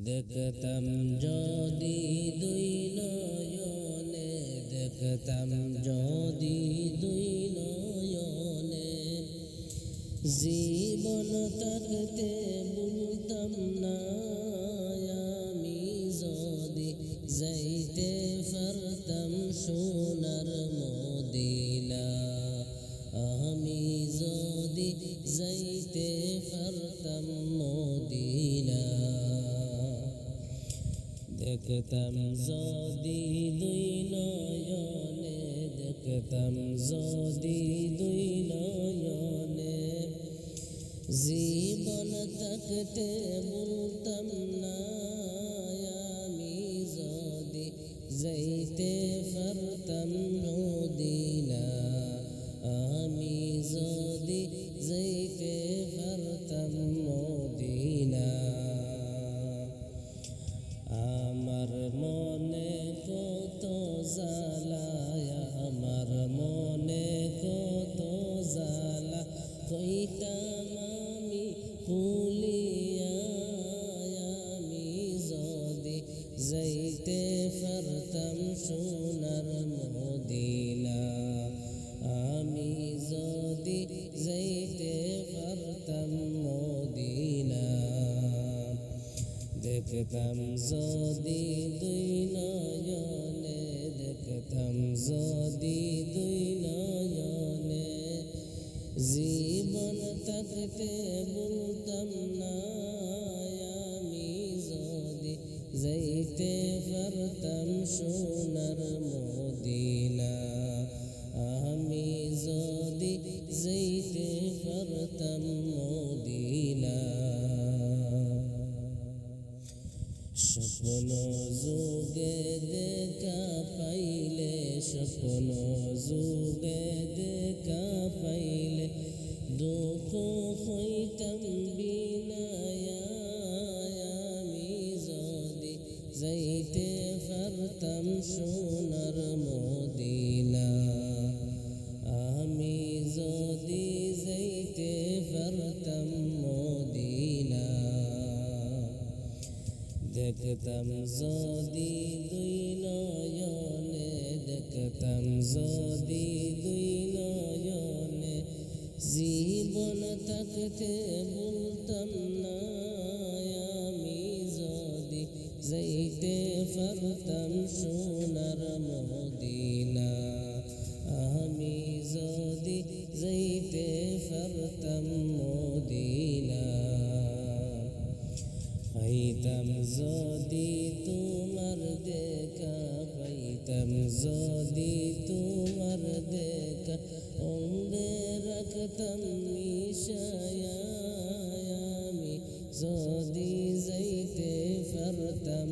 দেখতাম যদি দুই নয়নে, দেখতাম যদি দুই নয়নে, জীবন থাকতে বলতাম না আমি যদি যাইতে পারতাম সোনার মদিনা। আমি যদি যাইতে পারতাম মদিনা। দেখতাম যদি দুই নয়নে, দেখতাম যদি দুই নয়নে, জীবন থাকতে বলতাম না আমি যদি যাইতে পারতাম মদিনা। আমি যদি যাইতে পারতাম মদিনা। আমার মনে কত জ্বালা, আমার মনে কত জ্বালা, কইতাম আমি খুলিয়া আমি যদি যাইতে পারতাম সোনার মদিনা। আমি যদি যাইতে পারতাম মদিনা। দেখতাম যদি দুই নয়নে, দেখতাম যদি দুই নয়নে, জীবন থাকতে বলতাম না আমি যদি যাইতে পারতাম সোনার মদিনা। আমি যদি যাইতে পারতাম মদিনা। স্বপ্ন যুগে দেখা পাইলে, স্বপ্ন যুগে দেখা পাইলে, দুঃখ হইতাম বিনায়া আমি যদি যাইতে পারতাম সোনার মদিনা। আমি যদি যাইতে পারতাম মদিনা। দেখতাম যদি দুই নয়নে, দেখতাম যদি দুই নয়নে, জীবন থাকতে বলতাম না আমি যদি যাইতে পারতাম সোনার মদিনা। আমি যদি যাইতে পারতাম মদিনা। পাইতাম যদি তোমার দেখা, পাইতাম যদি তোমার দেখা, অঙ্গে রাখতাম মিশায়া আমি যদি যাইতে পারতাম